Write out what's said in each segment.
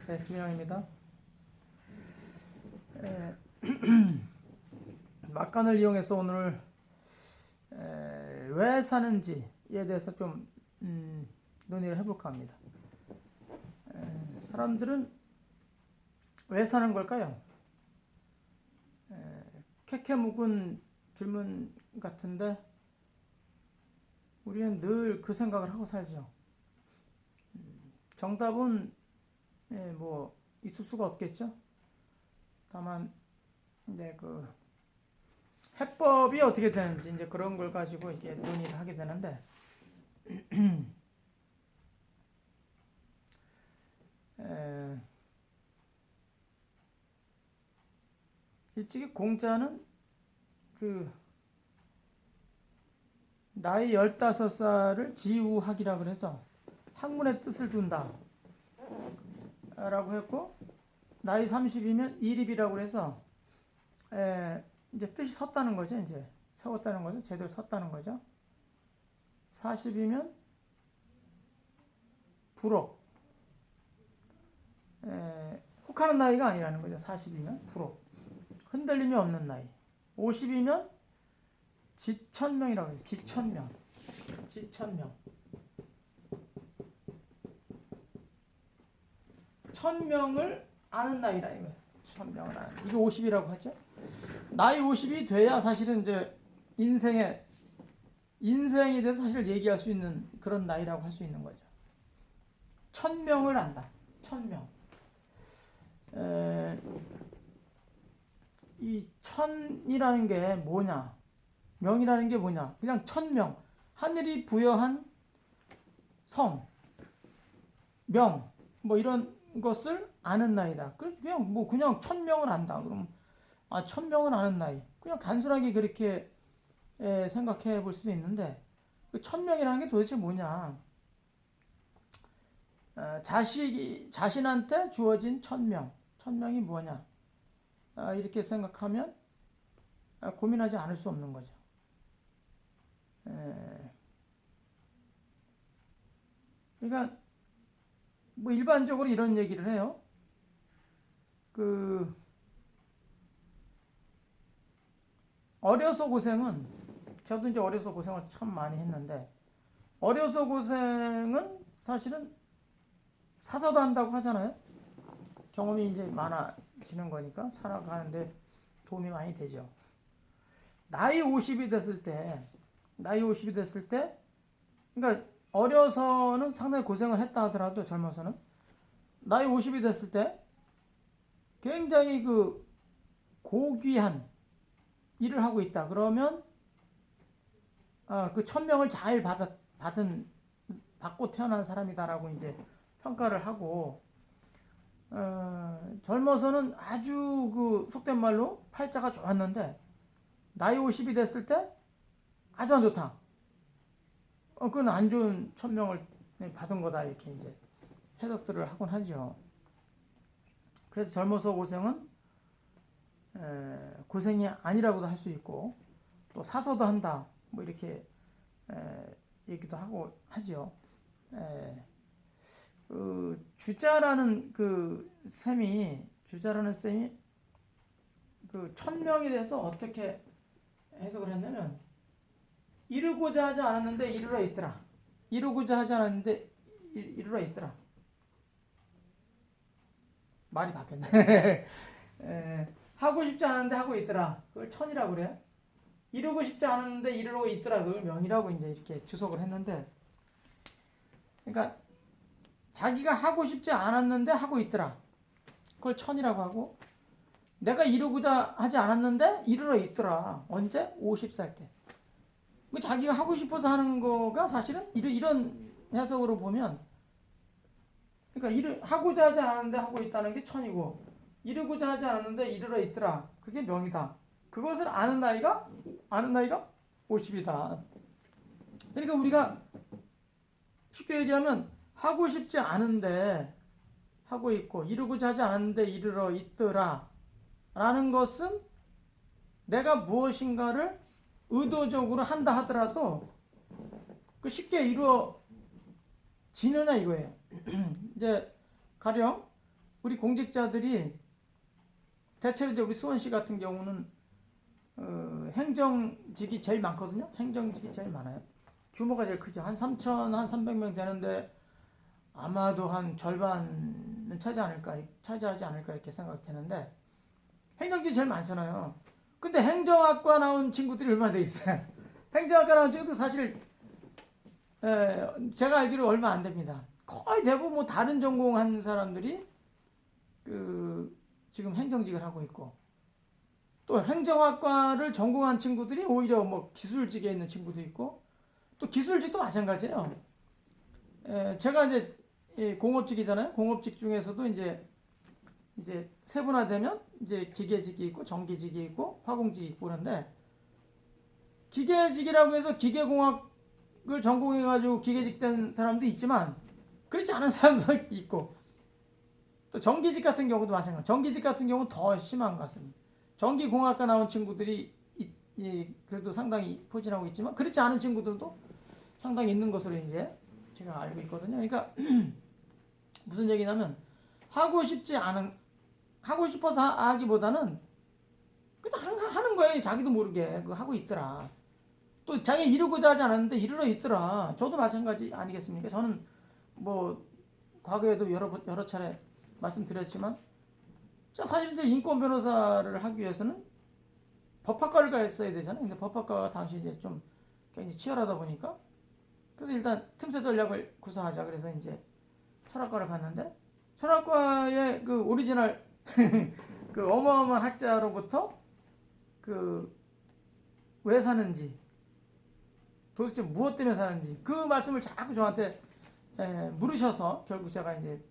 네, 김영입니다. 막간을 이용해서 오늘 왜 사는지에 대해서 좀 논의를 해볼까 합니다. 사람들은 왜 사는 걸까요? 캐캐 묵은 질문 같은데 우리는 늘 그 생각을 하고 살죠. 정답은 뭐 있을 수가 없겠죠. 다만 그 해법이 어떻게 되는지 이제 그런 걸 가지고 이제 논의를 하게 되는데 일찍이 공자는 그 나이 15살을 지우학이라 그래서 학문의 뜻을 둔다 라고 했고, 나이 30이면 이립이라고 그래서 이제 뜻이 섰다는 거죠. 이제 세웠다는 거죠. 제대로 섰다는 거죠. 40이면 불업, 혹하는 나이가 아니라는 거죠. 40이면 불업, 흔들림이 없는 나이. 50이면 지천명이라고 해서 지천명. 천명을 아는 나이라 이거예요. 천명을 아는. 이게 50이라고 하죠. 나이 50이 돼야 사실은 이제 인생에 대해서 사실 얘기할 수 있는 그런 나이라고 할 수 있는 거죠. 천명을 안다. 천명. 이 천이라는 게 뭐냐? 명이라는 게 뭐냐? 그냥 천명. 하늘이 부여한 성, 명, 뭐 이런 것을 아는 나이다. 그냥 천명을 안다. 그럼 천명을 아는 나이. 그냥 단순하게 그렇게 생각해 볼 수도 있는데, 그 천명이라는 게 도대체 뭐냐? 자신한테 주어진 천명. 천명이 뭐냐? 이렇게 생각하면 고민하지 않을 수 없는 거죠. 그러니까 뭐 일반적으로 이런 얘기를 해요. 어려서 고생은, 저도 이제 어려서 고생을 참 많이 했는데, 어려서 고생은 사실은 사서도 한다고 하잖아요. 경험이 이제 많아지는 거니까 살아가는데 도움이 많이 되죠. 나이 50이 됐을 때, 그러니까 어려서는 상당히 고생을 했다 하더라도 젊어서는 나이 50이 됐을 때 굉장히 그 고귀한 일을 하고 있다. 그러면 그 천명을 잘 받고 태어난 사람이다라고 이제 평가를 하고, 젊어서는 아주 그 속된 말로 팔자가 좋았는데 나이 50이 됐을 때 아주 안 좋다. 그건 안 좋은 천명을 받은 거다. 이렇게 이제 해석들을 하곤 하죠. 그래서 젊어서 고생은 고생이 아니라고도 할 수 있고, 또 사서도 한다. 뭐 이렇게 얘기도 하고 하죠. 주자라는 셈이 그 천명에 대해서 어떻게 해석을 했냐면, 이루고자 하지 않았는데 이루러 있더라. 이루고자 하지 않았는데 이루러 있더라. 말이 바뀌었네. 하고 싶지 않은데 하고 있더라. 그걸 천이라고 그래요. 이루고 싶지 않았는데 이루러 있더라. 그걸 명이라고 이제 이렇게 주석을 했는데, 그러니까 자기가 하고 싶지 않았는데 하고 있더라. 그걸 천이라고 하고, 내가 이루고자 하지 않았는데 이루러 있더라. 언제? 50살 때. 자기가 하고 싶어서 하는 거가 사실은 이런 해석으로 보면, 그러니까 하고자 하지 않았는데 하고 있다는 게 천이고, 이루고자 하지 않았는데 이루러 있더라. 그게 명이다. 그것을 아는 나이가 50이다. 그러니까 우리가 쉽게 얘기하면 하고 싶지 않은데 하고 있고, 이루고자 하지 않았는데 이루러 있더라 라는 것은 내가 무엇인가를 의도적으로 한다 하더라도 그 쉽게 이루어지느냐 이거예요. 이제 가령 우리 공직자들이 대체로 이제 우리 수원시 같은 경우는 행정직이 제일 많거든요. 행정직이 제일 많아요. 규모가 제일 크죠. 한 3,300명 되는데 아마도 한 절반은 차지하지 않을까 이렇게 생각되는데 행정직이 제일 많잖아요. 근데 행정학과 나온 친구들이 얼마나 돼 있어요? 행정학과 나온 친구들 사실 제가 알기로 얼마 안 됩니다. 거의 대부분 뭐 다른 전공한 사람들이 지금 행정직을 하고 있고 또 행정학과를 전공한 친구들이 오히려 뭐 기술직에 있는 친구도 있고 또 기술직도 마찬가지예요. 제가 이제 공업직이잖아요. 공업직 중에서도 이제 세분화되면 이제 기계직이 있고 전기직이 있고 화공직이 있고 그런데 기계직이라고 해서 기계공학을 전공해가지고 기계직 된 사람도 있지만 그렇지 않은 사람도 있고 또 전기직 같은 경우도 마찬가지. 전기직 같은 경우는 더 심한 것 같습니다. 전기공학과 나온 친구들이 그래도 상당히 포진하고 있지만 그렇지 않은 친구들도 상당히 있는 것으로 이제 제가 알고 있거든요. 그러니까 무슨 얘기냐면 하고 싶어서 하기보다는 그냥 하는 거예요. 자기도 모르게 그거 하고 있더라. 또 자기 이루고자 하지 않았는데 이루러 있더라. 저도 마찬가지 아니겠습니까? 저는 뭐 과거에도 여러 차례 말씀드렸지만 사실 이제 인권 변호사를 하기 위해서는 법학과를 갔어야 되잖아요. 근데 법학과가 당시 이제 좀 굉장히 치열하다 보니까 그래서 일단 틈새 전략을 구사하자 그래서 이제 철학과를 갔는데 철학과의 그 오리지널 그 어마어마한 학자로부터 그 왜 사는지 도대체 무엇 때문에 사는지 그 말씀을 자꾸 저한테 물으셔서 결국 제가 이제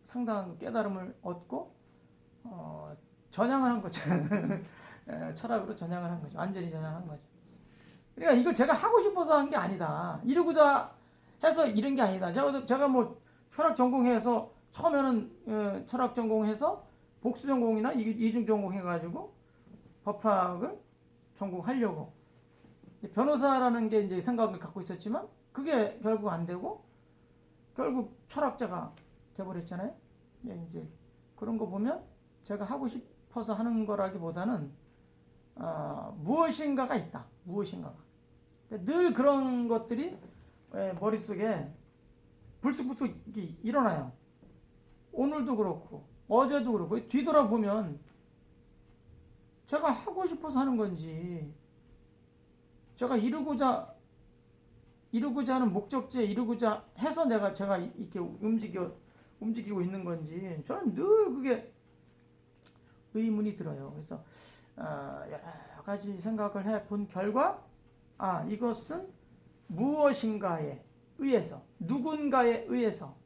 상당한 깨달음을 얻고 전향을 한 거죠. 철학으로 전향을 한 거죠. 완전히 전향한 거죠. 그러니까 이거 제가 하고 싶어서 한 게 아니다. 이러고자 해서 이런 게 아니다. 제가 뭐 철학 전공해서 처음에는 철학 전공해서 복수 전공이나 이중 전공 해가지고 법학을 전공하려고 변호사라는 게 이제 생각을 갖고 있었지만 그게 결국 안 되고 결국 철학자가 돼버렸잖아요. 이제 그런 거 보면 제가 하고 싶어서 하는 거라기보다는 무엇인가가 있다. 무엇인가가. 늘 그런 것들이 머릿속에 불쑥불쑥 일어나요. 오늘도 그렇고 어제도 그렇고 뒤돌아보면 제가 하고 싶어서 하는 건지 제가 이루고자 하는 목적지에 이루고자 해서 제가 이렇게 움직이고 있는 건지 저는 늘 그게 의문이 들어요. 그래서 여러 가지 생각을 해본 결과 이것은 무엇인가에 의해서 누군가에 의해서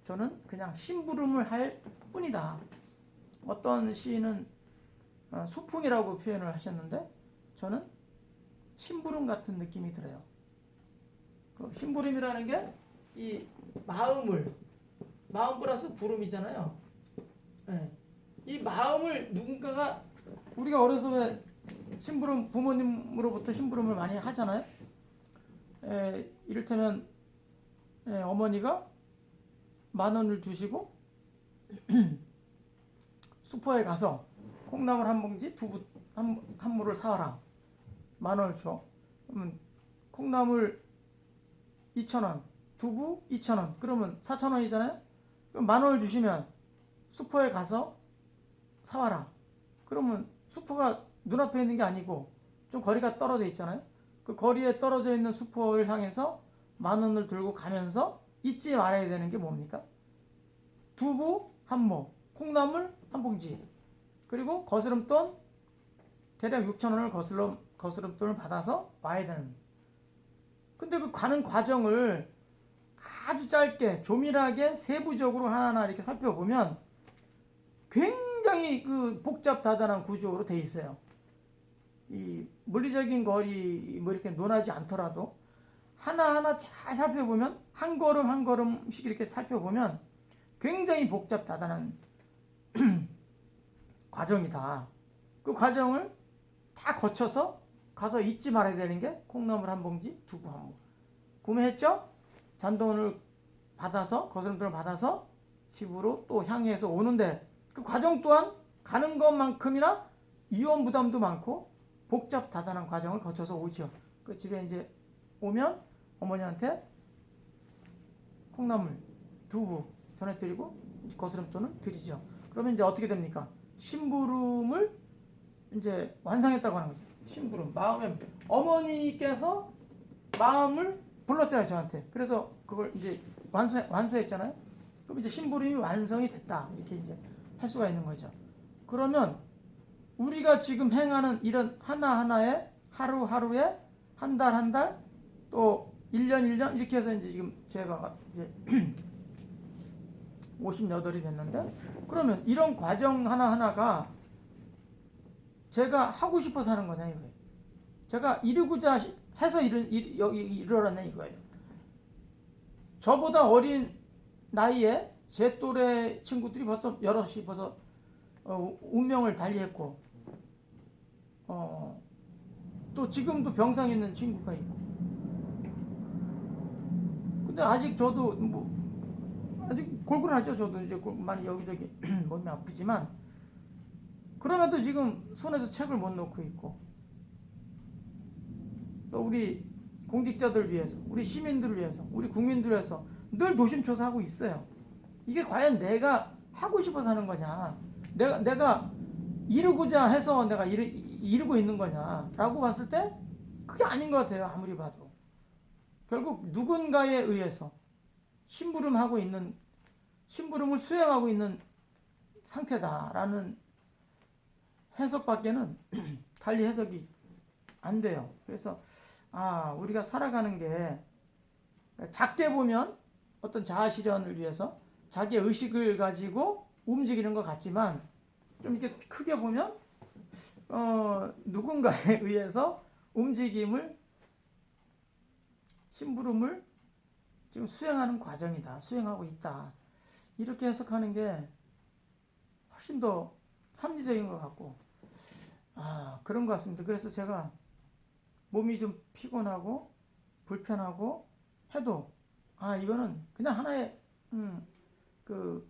저는 그냥 심부름을 할 뿐이다. 어떤 시인은 수풍이라고 표현을 하셨는데 저는 심부름 같은 느낌이 들어요. 그 심부름이라는 게 이 마음 플러스 부름이잖아요. 이 마음을 누군가가 우리가 어려서 왜 심부름 부모님으로부터 심부름을 많이 하잖아요. 이를테면 어머니가 10,000원을 주시고 슈퍼에 가서 콩나물 한 봉지 두부 한 무를 사와라. 10,000원을 줘. 그러면 콩나물 2,000원, 두부 2,000원. 그러면 4,000원이잖아요. 그럼 10,000원을 주시면 슈퍼에 가서 사와라. 그러면 슈퍼가 눈앞에 있는 게 아니고 좀 거리가 떨어져 있잖아요. 그 거리에 떨어져 있는 슈퍼를 향해서 10,000원을 들고 가면서 잊지 말아야 되는 게 뭡니까? 두부 한 모, 콩나물 한 봉지, 그리고 거스름돈 대략 6,000원을 거스름돈을 받아서 와야 되는. 근데 그 가는 과정을 아주 짧게 조밀하게 세부적으로 하나하나 이렇게 살펴보면 굉장히 그 복잡다단한 구조로 돼 있어요. 이 물리적인 거리 뭐 이렇게 논하지 않더라도 하나하나 잘 살펴보면 한 걸음 한 걸음씩 이렇게 살펴보면 굉장히 복잡다단한 과정이다. 그 과정을 다 거쳐서 가서 잊지 말아야 되는 게 콩나물 한 봉지, 두부 한 모. 구매했죠? 잔돈을 받아서 거스름돈을 받아서 집으로 또 향해서 오는데 그 과정 또한 가는 것만큼이나 이원 부담도 많고 복잡다단한 과정을 거쳐서 오죠. 그 집에 이제 오면 어머니한테 콩나물, 두부 전해드리고 거스름돈을 드리죠. 그러면 이제 어떻게 됩니까? 심부름을 이제 완성했다고 하는 거죠. 심부름. 마음에 어머니께서 마음을 불렀잖아요, 저한테. 그래서 그걸 이제 완수했잖아요. 그럼 이제 심부름이 완성이 됐다. 이렇게 이제 할 수가 있는 거죠. 그러면 우리가 지금 행하는 이런 하나하나의 하루하루에 한 달 한 달 또 1년 1년 이렇게 해서 이제 지금 제가 이제 58이 됐는데 그러면 이런 과정 하나하나가 제가 하고 싶어서 하는 거냐 이거예요. 제가 이루고자 해서 여기 이르렀냐 이거예요. 저보다 어린 나이에 제 또래 친구들이 벌써 여럿이 벌써 운명을 달리했고 또 지금도 병상에 있는 친구가 있고 근데 아직 저도 뭐 아직 골골하죠. 저도 이제 많이 여기저기 몸이 아프지만 그럼에도 지금 손에서 책을 못 놓고 있고 또 우리 공직자들 위해서 우리 시민들을 위해서 우리 국민들을 위해서 늘 노심초사하고 있어요. 이게 과연 내가 하고 싶어서 하는 거냐 내가 이루고자 해서 내가 이루고 있는 거냐라고 봤을 때 그게 아닌 것 같아요. 아무리 봐도 결국 누군가에 의해서 심부름을 수행하고 있는 상태다라는 해석밖에는 달리 해석이 안 돼요. 그래서 우리가 살아가는 게 작게 보면 어떤 자아실현을 위해서 자기의 의식을 가지고 움직이는 것 같지만 좀 이렇게 크게 보면 누군가에 의해서 심부름을 지금 수행하는 과정이다. 수행하고 있다. 이렇게 해석하는 게 훨씬 더 합리적인 것 같고 그런 것 같습니다. 그래서 제가 몸이 좀 피곤하고 불편하고 해도 이거는 그냥 하나의 그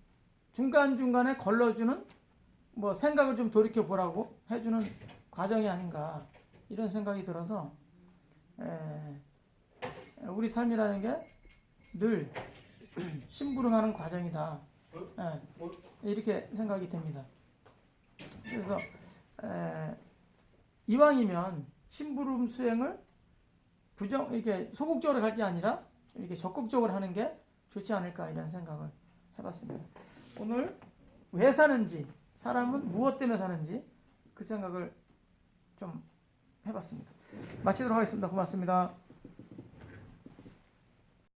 중간중간에 걸러주는 뭐 생각을 좀 돌이켜 보라고 해주는 과정이 아닌가 이런 생각이 들어서 우리 삶이라는 게 늘 심부름하는 과정이다. 이렇게 생각이 됩니다. 그래서 이왕이면 심부름 수행을 이렇게 소극적으로 갈 게 아니라 이렇게 적극적으로 하는 게 좋지 않을까 이런 생각을 해봤습니다. 오늘 왜 사는지 사람은 무엇 때문에 사는지 그 생각을 좀 해봤습니다. 마치도록 하겠습니다. 고맙습니다.